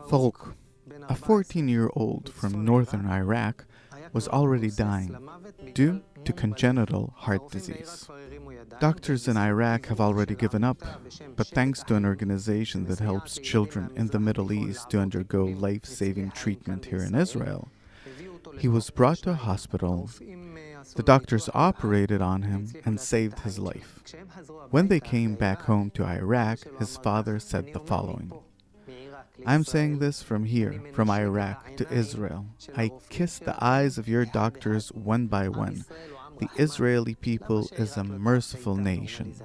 Faruk, a 14-year-old from northern Iraq, was already dying due to congenital heart disease. Doctors in Iraq have already given up, but thanks to an organization that helps children in the Middle East to undergo life-saving treatment here in Israel, he was brought to a hospital. The doctors operated on him and saved his life. When they came back home to Iraq, his father said the following: "I'm saying this from here, from Iraq to Israel. I kiss the eyes of your doctors one by one. The Israeli people is a merciful nation."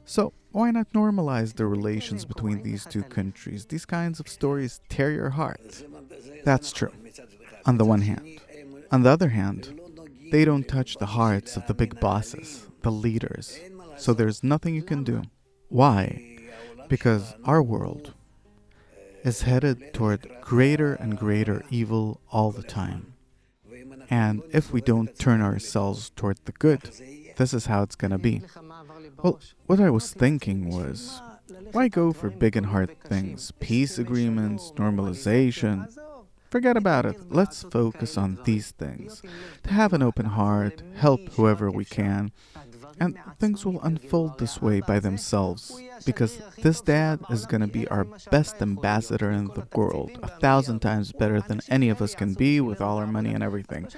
So, why not normalize the relations between these two countries? These kinds of stories tear your heart. That's true, on the one hand. On the other hand, they don't touch the hearts of the big bosses, the leaders. So there's nothing you can do. Why? Because our world is headed toward greater and greater evil all the time. And if we don't turn ourselves toward the good, this is how it's gonna be. Well, what I was thinking was, why go for big and hard things? Peace agreements, normalization. Forget about it. Let's focus on these things. To have an open heart, help whoever we can, and things will unfold this way by themselves, because this dad is going to be our best ambassador in the world, 1,000 times better than any of us can be with all our money and everything.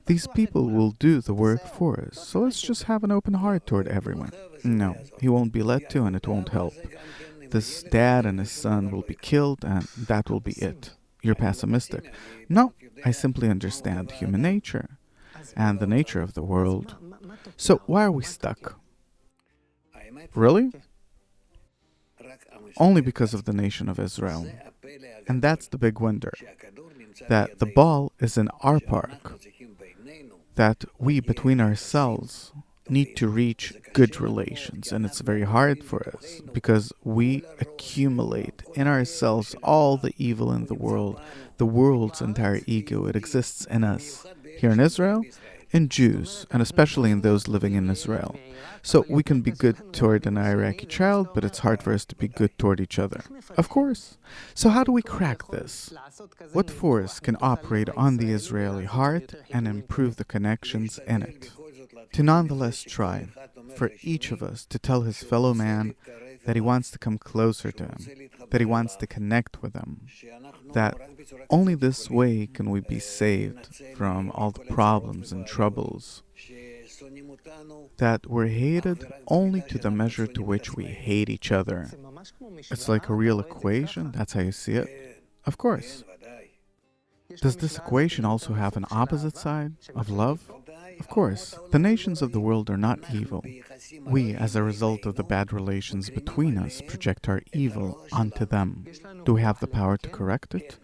These people will do the work for us, so let's just have an open heart toward everyone. No, he won't be led to, and it won't help. This dad and his son will be killed, and that will be it. You're pessimistic. No, I simply understand human nature and the nature of the world. So why are we stuck? Really? Only because of the nation of Israel. And that's the big wonder, that the ball is in our park, that we between ourselves need to reach good relations, and it's very hard for us because we accumulate in ourselves all the evil in the world's entire ego. It exists in us, here in Israel, in Jews, and especially in those living in Israel. So we can be good toward an Iraqi child, but it's hard for us to be good toward each other. Of course. So how do we crack this? What force can operate on the Israeli heart and improve the connections in it? To nonetheless try, for each of us to tell his fellow man that he wants to come closer to him, that he wants to connect with him, that only this way can we be saved from all the problems and troubles, that we're hated only to the measure to which we hate each other. It's like a real equation, that's how you see it? Of course. Does this equation also have an opposite side of love? Of course, the nations of the world are not evil. We, as a result of the bad relations between us, project our evil onto them. Do we have the power to correct it?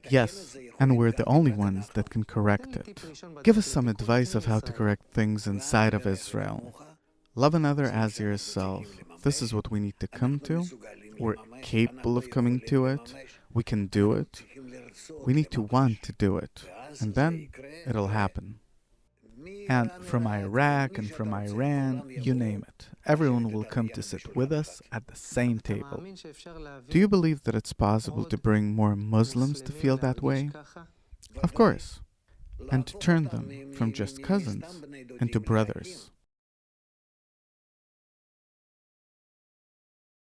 Yes, and we're the only ones that can correct it. Give us some advice of how to correct things inside of Israel. Love another as yourself. This is what we need to come to. We're capable of coming to it. We can do it. We need to want to do it. And then it'll happen. And from Iraq and from Iran, you name it, everyone will come to sit with us at the same table. Do you believe that it's possible to bring more Muslims to feel that way? Of course. And to turn them from just cousins into brothers.